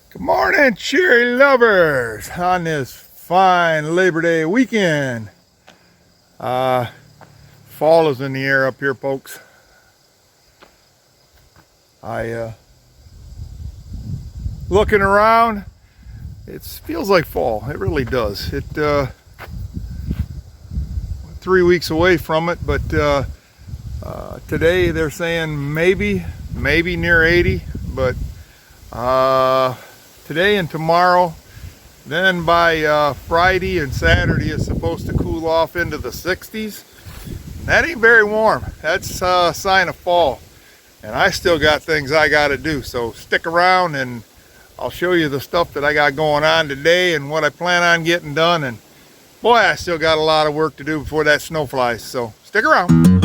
Good morning, cherry lovers, on this fine Labor Day weekend. Fall is in the air up here, folks. Looking around, it feels like fall. It really does. 3 weeks away from it, but today they're saying maybe near 80, but today and tomorrow. Then by Friday and Saturday it's supposed to cool off into the 60s. That ain't very warm. That's a sign of fall. And I still got things I got to do. So stick around and I'll show you the stuff that I got going on today and what I plan on getting done. And boy, I still got a lot of work to do before that snow flies. So stick around.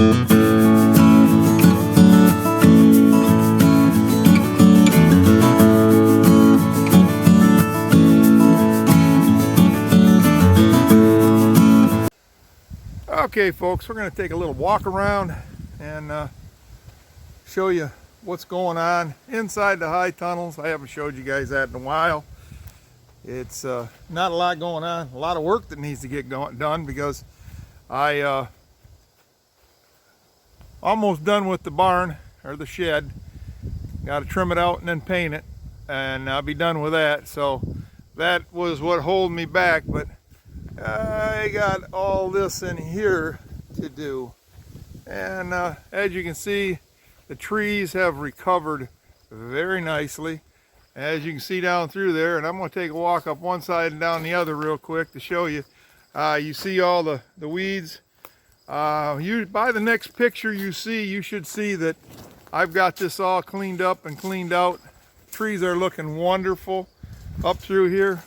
Okay, folks, we're going to take a little walk around and show you what's going on inside the high tunnels. I haven't showed you guys that in a while. It's not a lot going on, a lot of work that needs to get done because I almost done with the barn or the shed. Got to trim it out and then paint it, and I'll be done with that. So that was what held me back, but I got all this in here to do. And as you can see, the trees have recovered very nicely. As you can see down through there, and I'm going to take a walk up one side and down the other real quick to show you. You see all the weeds. By the next picture you should see that I've got this all cleaned up and cleaned out. Trees are looking wonderful up through here,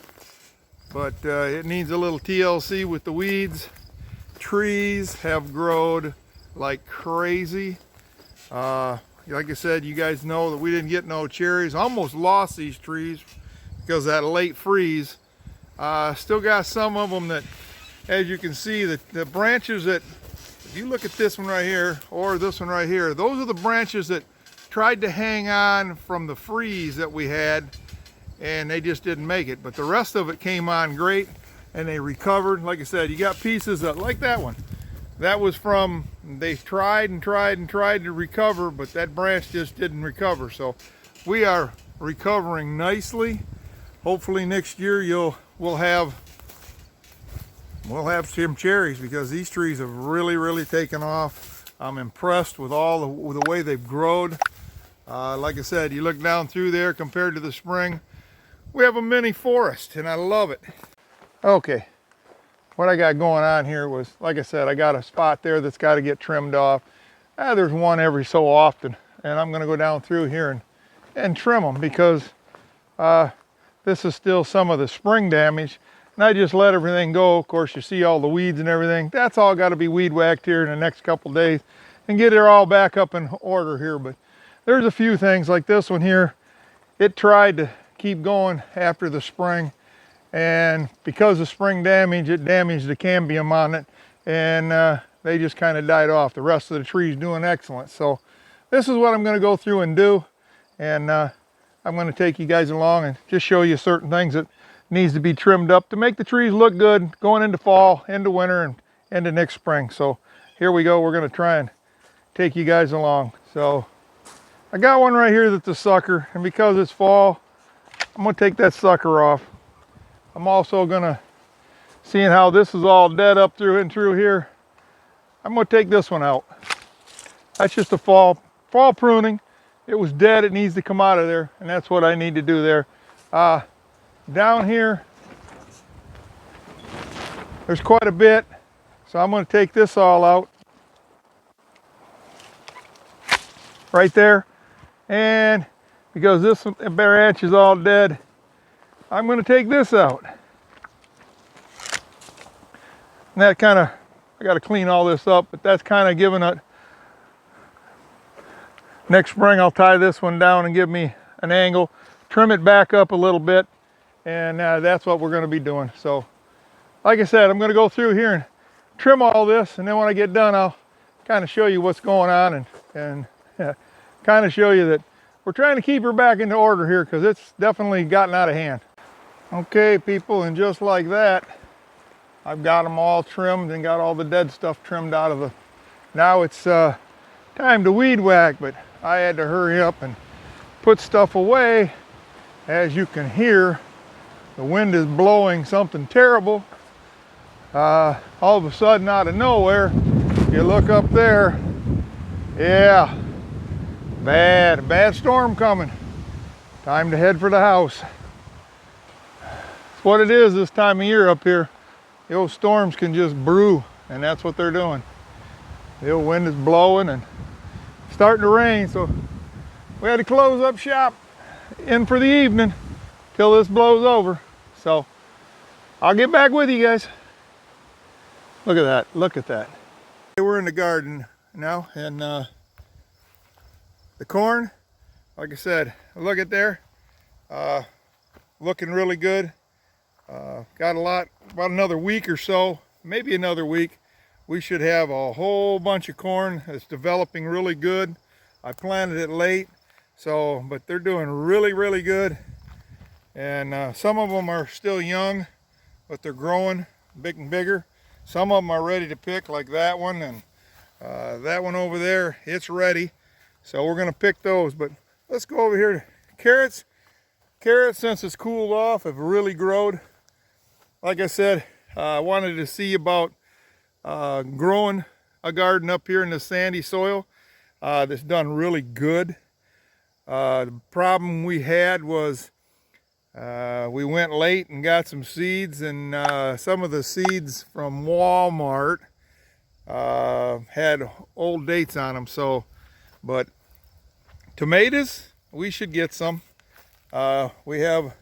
but it needs a little TLC with the weeds. Trees have grown like crazy. Like I said, you guys know that we didn't get no cherries. Almost lost these trees because of that late freeze. Still got some of them that, as you can see, the branches that, if you look at this one right here or this one right here, those are the branches that tried to hang on from the freeze that we had, and they just didn't make it. But the rest of it came on great and they recovered. Like I said, you got pieces of, like that one. That was from, they tried to recover, but that branch just didn't recover. So we are recovering nicely. Hopefully next year we'll have some cherries because these trees have really taken off. I'm impressed with the way they've grown. Like I said, you look down through there compared to the spring, we have a mini forest and I love it. Okay. What I got going on here was, like I said, I got a spot there that's got to get trimmed off. There's one every so often, and I'm going to go down through here and trim them because this is still some of the spring damage. And I just let everything go. Of course, you see all the weeds and everything. That's all got to be weed whacked here in the next couple days and get it all back up in order here. But there's a few things like this one here. It tried to keep going after the spring. And because of spring damage, it damaged the cambium on it, and they just kind of died off. The rest of the tree's doing excellent. So this is what I'm going to go through and do, and I'm going to take you guys along and just show you certain things that needs to be trimmed up to make the trees look good going into fall, into winter, and into next spring. So here we go. We're going to try and take you guys along. So I got one right here that's a sucker, and because it's fall, I'm going to take that sucker off. I'm also gonna, seeing how this is all dead up through and through here, I'm gonna take this one out. That's just a fall pruning. It was dead, it needs to come out of there, and that's what I need to do there. Down here, there's quite a bit, so I'm gonna take this all out. Right there. And because this branch is all dead, I'm going to take this out. And that kind of, I got to clean all this up, but that's kind of giving it. Next spring I'll tie this one down and give me an angle, trim it back up a little bit, and that's what we're going to be doing. So like I said, I'm going to go through here and trim all this, and then when I get done I'll kind of show you what's going on and kind of show you that we're trying to keep her back into order here because it's definitely gotten out of hand. Okay, people, and just like that, I've got them all trimmed and got all the dead stuff trimmed out of the... Now it's time to weed whack, but I had to hurry up and put stuff away. As you can hear, the wind is blowing something terrible. All of a sudden, out of nowhere, you look up there, yeah, bad storm coming. Time to head for the house. That's what it is this time of year up here. The old storms can just brew, and that's what they're doing. The old wind is blowing and starting to rain, so we had to close up shop in for the evening till this blows over. So I'll get back with you guys. Look at that, look at that. We're in the garden now, and the corn, like I said, look at there, looking really good. Got a lot, about another week or so, maybe another week, we should have a whole bunch of corn that's developing really good. I planted it late, so, but they're doing really good. And some of them are still young, but they're growing big and bigger. Some of them are ready to pick, like that one, and that one over there, it's ready. So we're gonna pick those, but let's go over here to carrots. Carrots, since it's cooled off, have really growed. Like I said, I wanted to see about growing a garden up here in the sandy soil. That's done really good. The problem we had was we went late and got some seeds, and some of the seeds from Walmart had old dates on them. So, but tomatoes, we should get some. We have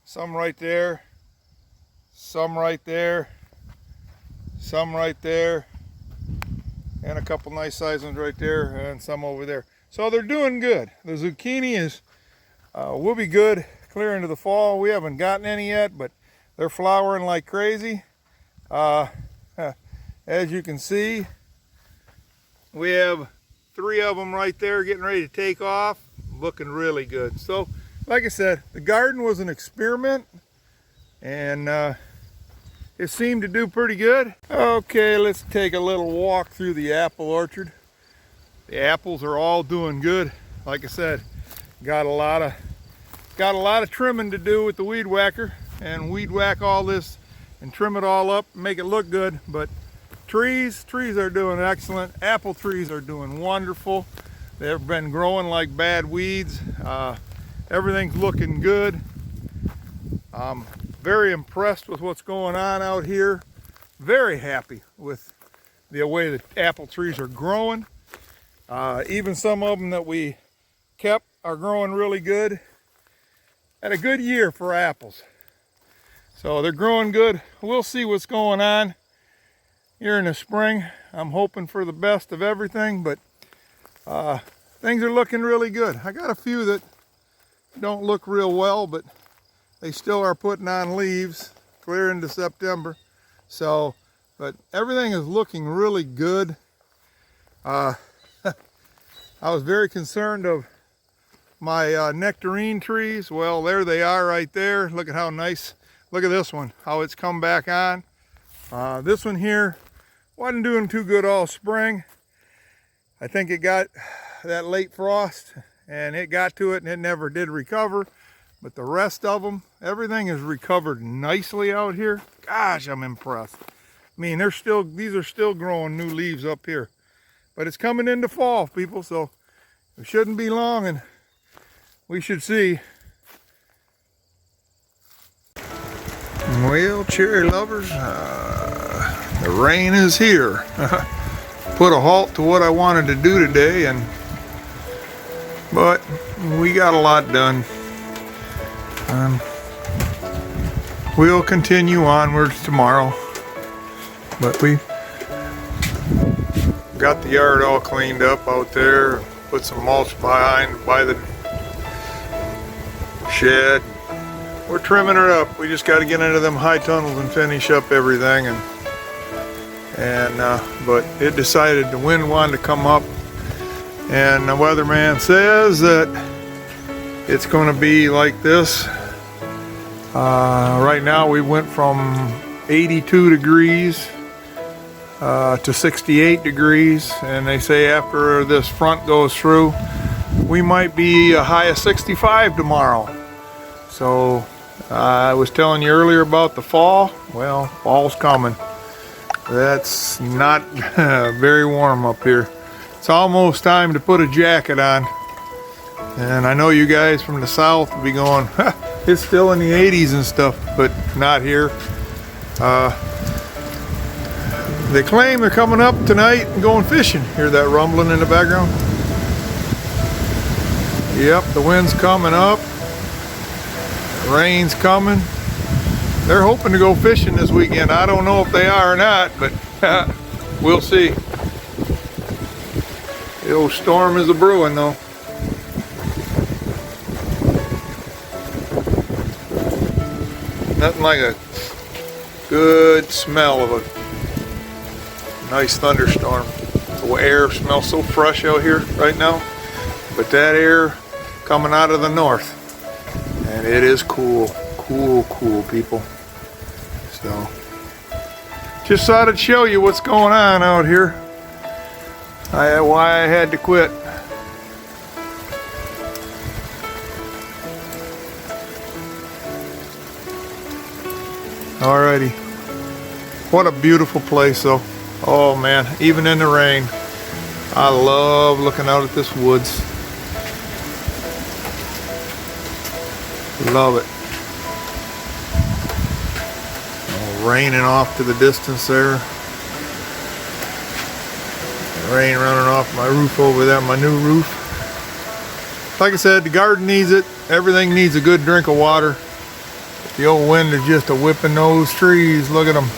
some right there, some right there, some right there, and a couple nice sized ones right there, and some over there. So they're doing good. The zucchini is will be good clear into the fall. We haven't gotten any yet, but they're flowering like crazy. As you can see, we have 3 of them right there getting ready to take off, looking really good. So like I said, the garden was an experiment, and it seemed to do pretty good. Okay, let's take a little walk through the apple orchard. The apples are all doing good. Like I said, got a lot of trimming to do with the weed whacker, and weed whack all this and trim it all up, make it look good. But trees are doing excellent. Apple trees are doing wonderful. They've been growing like bad weeds. Everything's looking good. I'm very impressed with what's going on out here. Very happy with the way the apple trees are growing. Even some of them that we kept are growing really good. Had a good year for apples. So they're growing good. We'll see what's going on here in the spring. I'm hoping for the best of everything, but things are looking really good. I got a few that don't look real well, but they still are putting on leaves clear into September. So, but everything is looking really good. I was very concerned of my nectarine trees. Well, there they are right there. Look at how nice. Look at this one, how it's come back on. This one here wasn't doing too good all spring. I think it got that late frost and it got to it and it never did recover. But the rest of them, everything is recovered nicely out here. Gosh, I'm impressed. I mean, these are still growing new leaves up here. But it's coming into fall, people, so it shouldn't be long and we should see. Well, cherry lovers, the rain is here. Put a halt to what I wanted to do today, but we got a lot done. We'll continue onwards tomorrow, but we got the yard all cleaned up out there, put some mulch by the shed. We're trimming her up. We just got to get into them high tunnels and finish up everything, but it decided the wind wanted to come up And the weatherman says that it's going to be like this. Right now we went from 82 degrees to 68 degrees, and they say after this front goes through, we might be a high of 65 tomorrow. So I was telling you earlier about the fall. Well, fall's coming. That's not very warm up here. It's almost time to put a jacket on. And I know you guys from the south will be going, it's still in the 80s and stuff, but not here. They claim they're coming up tonight and going fishing. Hear that rumbling in the background? Yep, the wind's coming up. The rain's coming. They're hoping to go fishing this weekend. I don't know if they are or not, but we'll see. The old storm is a-brewing though. Nothing like a good smell of a nice thunderstorm. The air smells so fresh out here right now, but that air coming out of the north, and it is cool, cool people. So just thought I'd show you what's going on out here. Why I had to quit. Alrighty. What a beautiful place though. Oh man, even in the rain. I love looking out at this woods. Love it. Oh, raining off to the distance there. Rain running off my roof over there, my new roof. Like I said, the garden needs it. Everything needs a good drink of water. The old wind is just a whipping those trees. Look at them.